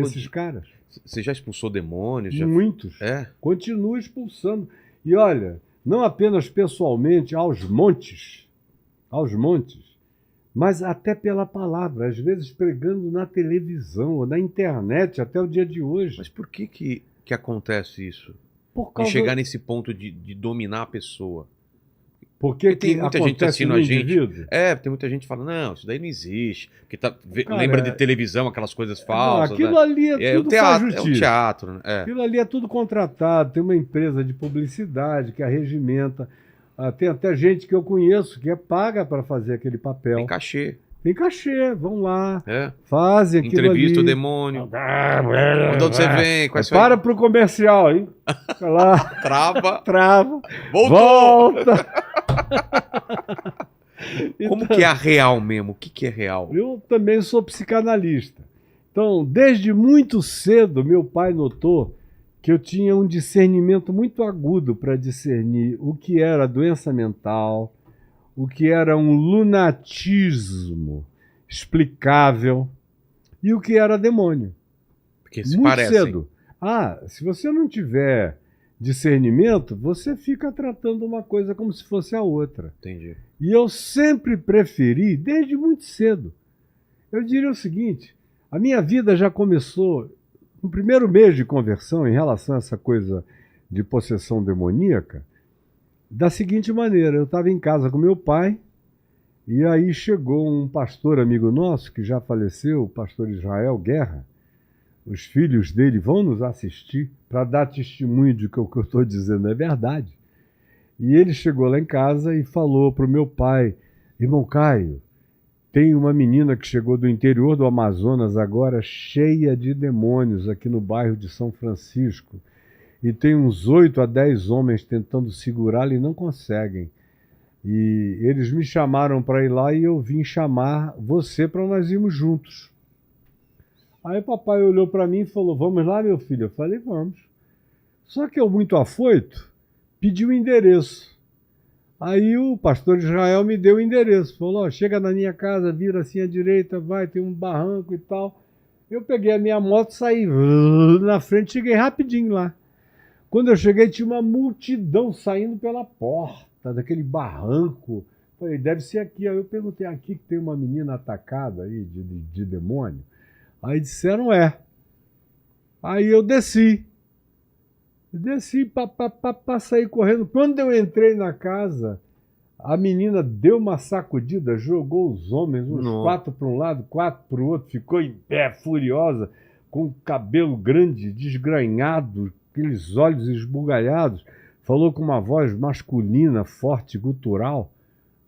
esses caras. Você já expulsou demônios? Muitos. Continua expulsando. E olha, não apenas pessoalmente, aos montes, mas até pela palavra, às vezes pregando na televisão ou na internet até o dia de hoje. Mas por que acontece isso? Por De causa... chegar nesse ponto de dominar a pessoa. Porque tem muita gente assistindo a gente. Indivíduo? Tem muita gente que fala, não, isso daí não existe. Porque lembra de televisão, aquelas coisas falsas. Aquilo né? ali é tudo teatro, é um teatro. Né? Aquilo ali é tudo contratado. Tem uma empresa de publicidade que arregimenta. Tem até gente que eu conheço que é paga para fazer aquele papel. Tem cachê. Tem cachê, vão lá, fazem aquilo Entrevista ali. o demônio. De onde você vem? Para pro comercial, hein? Lá. Trava. Volta. Como que é a real mesmo? O que é real? Eu também sou psicanalista. Então, desde muito cedo, meu pai notou que eu tinha um discernimento muito agudo para discernir o que era doença mental, o que era um lunatismo explicável e o que era demônio. Porque se muito parecem. cedo. Se você não tiver discernimento, você fica tratando uma coisa como se fosse a outra. Entendi. E eu sempre preferi, desde muito cedo. Eu diria o seguinte, a minha vida já começou no primeiro mês de conversão em relação a essa coisa de possessão demoníaca, da seguinte maneira: eu estava em casa com meu pai, e aí chegou um pastor amigo nosso, que já faleceu, o pastor Israel Guerra. Os filhos dele vão nos assistir para dar testemunho de que o que eu estou dizendo é verdade. E ele chegou lá em casa e falou para o meu pai: irmão Caio, tem uma menina que chegou do interior do Amazonas agora, cheia de demônios, aqui no bairro de São Francisco. E tem uns 8 a 10 homens tentando segurá-la e não conseguem. E eles me chamaram para ir lá e eu vim chamar você para nós irmos juntos. Aí o papai olhou para mim e falou: vamos lá, meu filho? Eu falei: vamos. Só que eu, muito afoito, pedi o endereço. Aí o pastor Israel me deu o endereço. Falou: chega na minha casa, vira assim à direita, vai, tem um barranco e tal. Eu peguei a minha moto, saí na frente, cheguei rapidinho lá. Quando eu cheguei, tinha uma multidão saindo pela porta daquele barranco. Falei: deve ser aqui. Aí eu perguntei: aqui que tem uma menina atacada aí de demônio? Aí disseram: é. Aí eu desci, saí correndo. Quando eu entrei na casa, a menina deu uma sacudida, jogou os homens, uns 4 para um lado, 4 para o outro, ficou em pé, furiosa, com o cabelo grande, desgranhado, aqueles olhos esbugalhados, falou com uma voz masculina, forte, gutural,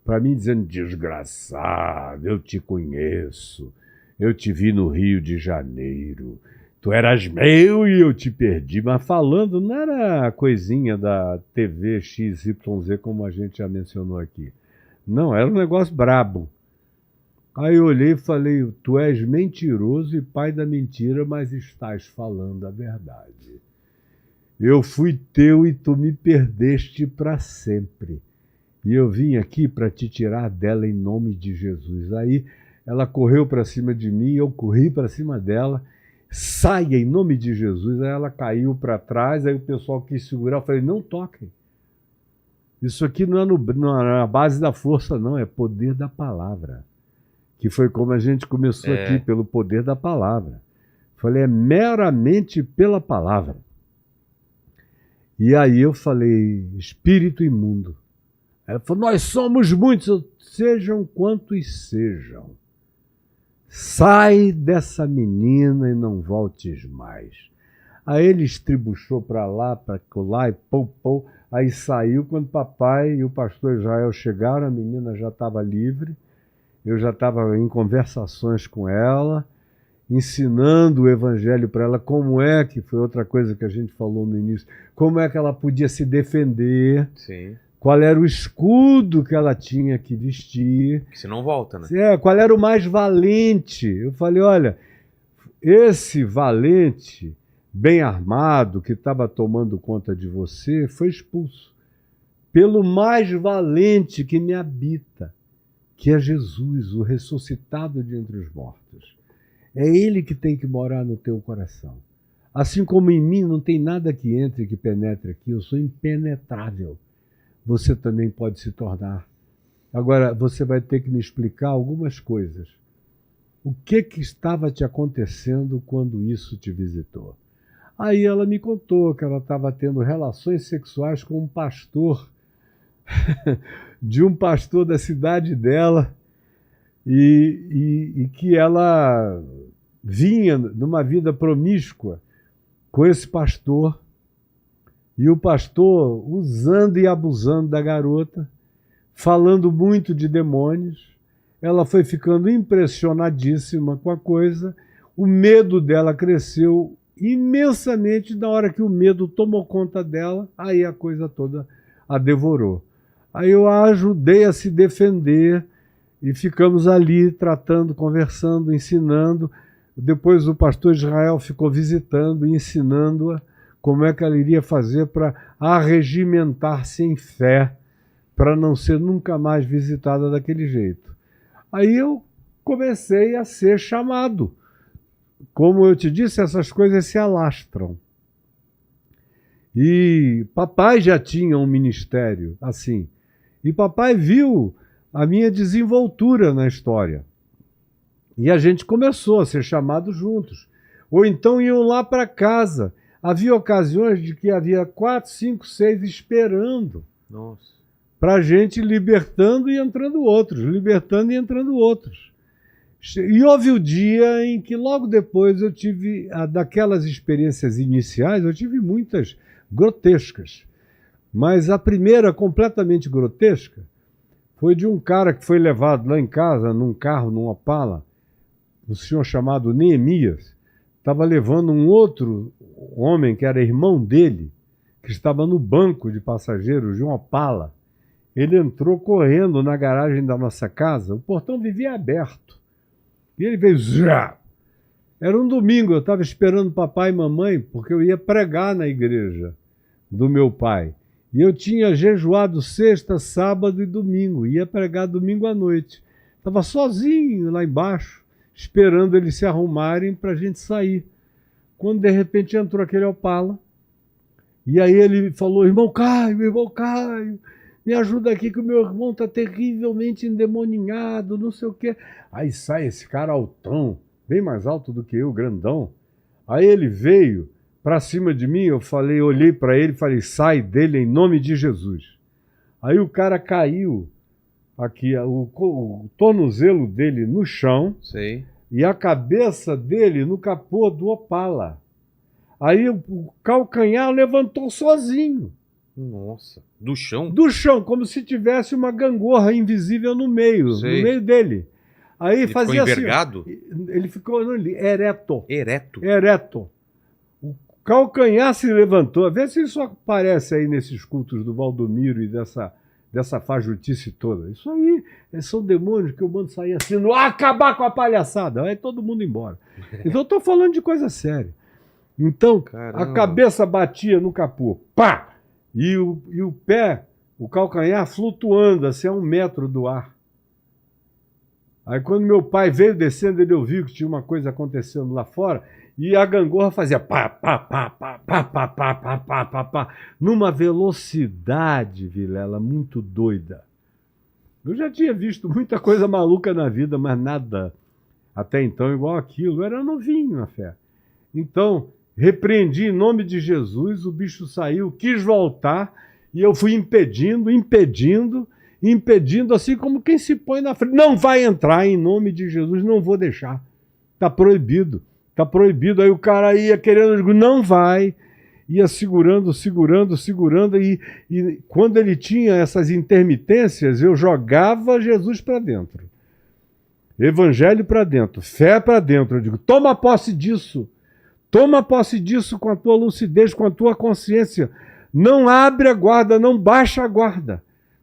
para mim, dizendo: desgraçado, eu te conheço, eu te vi no Rio de Janeiro, tu eras meu e eu te perdi. Mas falando, não era coisinha da TV XYZ, como a gente já mencionou aqui. Não, era um negócio brabo. Aí eu olhei e falei: tu és mentiroso e pai da mentira, mas estás falando a verdade. Eu fui teu e tu me perdeste para sempre. E eu vim aqui para te tirar dela em nome de Jesus. Aí ela correu para cima de mim, eu corri para cima dela. Saia em nome de Jesus. Aí ela caiu para trás, aí o pessoal quis segurar. Eu falei: não toquem. Isso aqui não é na base da força, não. É poder da palavra. Que foi como a gente começou aqui, pelo poder da palavra. Eu falei: é meramente pela palavra. E aí eu falei: espírito imundo. Ela falou: nós somos muitos. Sejam quantos sejam. Sai dessa menina e não voltes mais. Aí ele estribuchou para lá, para lá e pou. Aí saiu. Quando o papai e o pastor Israel chegaram, a menina já estava livre. Eu já estava em conversações com ela, ensinando o evangelho para ela, como é que, foi outra coisa que a gente falou no início, como é que ela podia se defender. Sim. Qual era o escudo que ela tinha que vestir. Que se não volta, né? Qual era o mais valente. Eu falei: olha, esse valente, bem armado, que estava tomando conta de você, foi expulso pelo mais valente que me habita, que é Jesus, o ressuscitado de entre os mortos. É Ele que tem que morar no teu coração. Assim como em mim não tem nada que entre, que penetre aqui, eu sou impenetrável. Você também pode se tornar. Agora, você vai ter que me explicar algumas coisas. O que estava te acontecendo quando isso te visitou? Aí ela me contou que ela estava tendo relações sexuais com um pastor, de um pastor da cidade dela, e que ela vinha numa vida promíscua com esse pastor, e o pastor usando e abusando da garota, falando muito de demônios. Ela foi ficando impressionadíssima com a coisa, o medo dela cresceu imensamente. Na hora que o medo tomou conta dela, aí a coisa toda a devorou. Aí eu a ajudei a se defender e ficamos ali tratando, conversando, ensinando. Depois o pastor Israel ficou visitando e ensinando-a como é que ela iria fazer para arregimentar-se em fé, para não ser nunca mais visitada daquele jeito. Aí eu comecei a ser chamado. Como eu te disse, essas coisas se alastram. E papai já tinha um ministério assim. E papai viu a minha desenvoltura na história. E a gente começou a ser chamado juntos. Ou então iam lá para casa. Havia ocasiões de que havia 4, 5, 6 esperando. Nossa. Para a gente libertando e entrando outros, libertando e entrando outros. E houve o dia em que logo depois eu tive, daquelas experiências iniciais, eu tive muitas grotescas. Mas a primeira, completamente grotesca, foi de um cara que foi levado lá em casa, num carro, num Opala, um senhor chamado Neemias, estava levando um outro homem que era irmão dele, que estava no banco de passageiros de um Opala. Ele entrou correndo na garagem da nossa casa, o portão vivia aberto. E ele veio... Zá! Era um domingo, eu estava esperando papai e mamãe, porque eu ia pregar na igreja do meu pai. E eu tinha jejuado sexta, sábado e domingo, ia pregar domingo à noite. Estava sozinho lá embaixo, esperando eles se arrumarem para a gente sair. Quando de repente entrou aquele Opala, e aí ele falou, irmão Caio, me ajuda aqui que o meu irmão está terrivelmente endemoninhado, não sei o quê. Aí sai esse cara altão, bem mais alto do que eu, grandão. Aí ele veio para cima de mim, eu falei, olhei para ele e falei, sai dele em nome de Jesus. Aí o cara caiu, aqui, o tornozelo dele no chão. Sei. E a cabeça dele no capô do Opala. Aí o calcanhar levantou sozinho. Nossa, do chão? Do chão, como se tivesse uma gangorra invisível no meio dele. Aí ele fazia ficou envergado? Assim, ele ficou ereto. Ereto? Ereto. O calcanhar se levantou. Vê se isso aparece aí nesses cultos do Valdomiro e dessa fajutice toda. Isso aí são demônios que eu mando sair assim, acabar com a palhaçada. Aí todo mundo embora. Então eu estou falando de coisa séria. Então, caramba, a cabeça batia no capô. Pá! E o pé, o calcanhar flutuando assim a 1 metro do ar. Aí quando meu pai veio descendo, ele ouviu que tinha uma coisa acontecendo lá fora e a gangorra fazia pá, pá, pá, pá, pá, pá, pá, pá, pá, pá, pá, numa velocidade, Vilela, muito doida. Eu já tinha visto muita coisa maluca na vida, mas nada até então igual aquilo. Eu era novinho na fé. Então, repreendi em nome de Jesus, o bicho saiu, quis voltar, e eu fui impedindo, assim como quem se põe na frente. Não vai entrar em nome de Jesus, não vou deixar. Está proibido, está proibido. Aí o cara ia querendo, eu digo, não vai. Ia segurando, e quando ele tinha essas intermitências, eu jogava Jesus para dentro. Evangelho para dentro, fé para dentro. Eu digo, toma posse disso. Toma posse disso com a tua lucidez, com a tua consciência. Não abre a guarda, não baixa a guarda.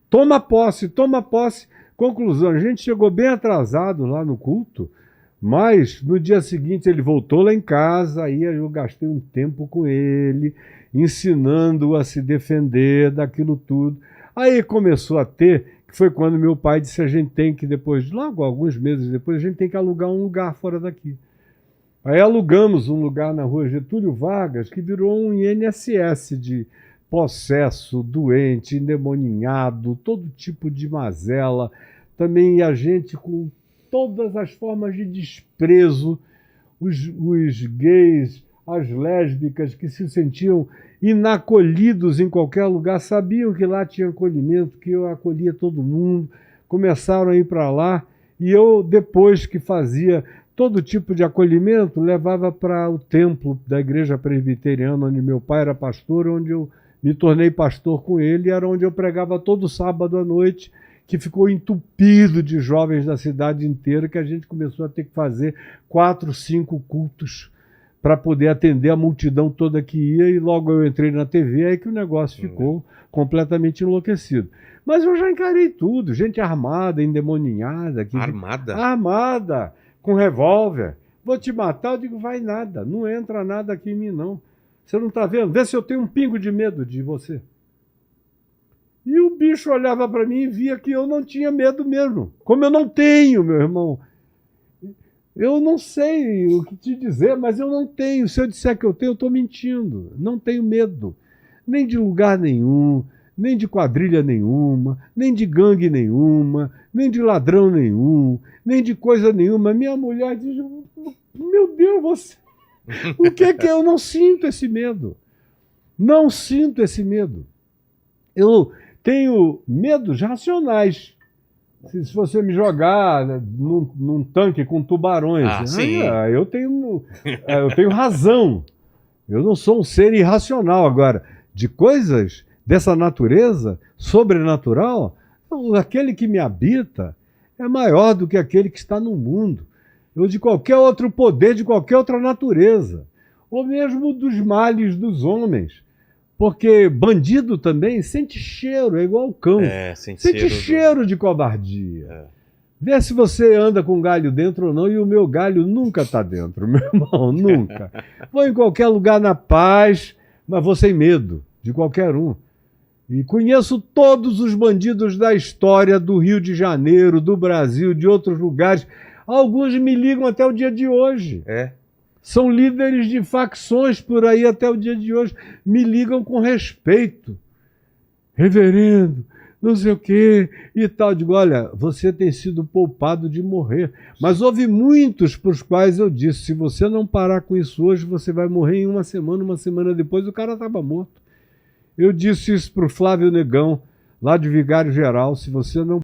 Toma posse, toma posse. Conclusão, a gente chegou bem atrasado lá no culto, mas no dia seguinte ele voltou lá em casa, aí eu gastei um tempo com ele, ensinando-o a se defender daquilo tudo. Aí começou a ter, que foi quando meu pai disse, a gente tem que logo alguns meses depois, a gente tem que alugar um lugar fora daqui. Aí alugamos um lugar na rua Getúlio Vargas que virou um INSS de possesso, doente, endemoninhado, todo tipo de mazela. Também a gente com todas as formas de desprezo, os gays, as lésbicas que se sentiam inacolhidos em qualquer lugar, sabiam que lá tinha acolhimento, que eu acolhia todo mundo, começaram a ir para lá, e eu, depois que fazia todo tipo de acolhimento, levava para o templo da igreja presbiteriana, onde meu pai era pastor, onde eu me tornei pastor com ele, era onde eu pregava todo sábado à noite, que ficou entupido de jovens da cidade inteira, que a gente começou a ter que fazer 4, 5 cultos para poder atender a multidão toda que ia, e logo eu entrei na TV, aí que o negócio ficou completamente enlouquecido. Mas eu já encarei tudo, gente armada, endemoninhada. Armada? Armada, com revólver. Vou te matar, eu digo, vai nada, não entra nada aqui em mim não. Você não está vendo? Vê se eu tenho um pingo de medo de você. E o bicho olhava para mim e via que eu não tinha medo mesmo. Como eu não tenho, meu irmão. Eu não sei o que te dizer, mas eu não tenho. Se eu disser que eu tenho, eu estou mentindo. Não tenho medo. Nem de lugar nenhum, nem de quadrilha nenhuma, nem de gangue nenhuma, nem de ladrão nenhum, nem de coisa nenhuma. Minha mulher diz, meu Deus, você... O que é que eu não sinto esse medo? Não sinto esse medo. Eu tenho medos racionais. Se você me jogar num tanque com tubarões, eu tenho razão. Eu não sou um ser irracional. Agora, de coisas dessa natureza, sobrenatural, aquele que me habita é maior do que aquele que está no mundo. Ou de qualquer outro poder, de qualquer outra natureza. Ou mesmo dos males dos homens. Porque bandido também sente cheiro, é igual o cão. Sente cheiro de cobardia. Vê se você anda com galho dentro ou não, e o meu galho nunca está dentro, meu irmão, nunca. Vou em qualquer lugar na paz, mas vou sem medo de qualquer um. E conheço todos os bandidos da história do Rio de Janeiro, do Brasil, de outros lugares. Alguns me ligam até o dia de hoje. São líderes de facções por aí até o dia de hoje. Me ligam com respeito. Reverendo, não sei o quê e tal. Digo, olha, você tem sido poupado de morrer. Mas houve muitos para os quais eu disse, se você não parar com isso hoje, você vai morrer em uma semana depois o cara estava morto. Eu disse isso para o Flávio Negão, lá de Vigário Geral, se você não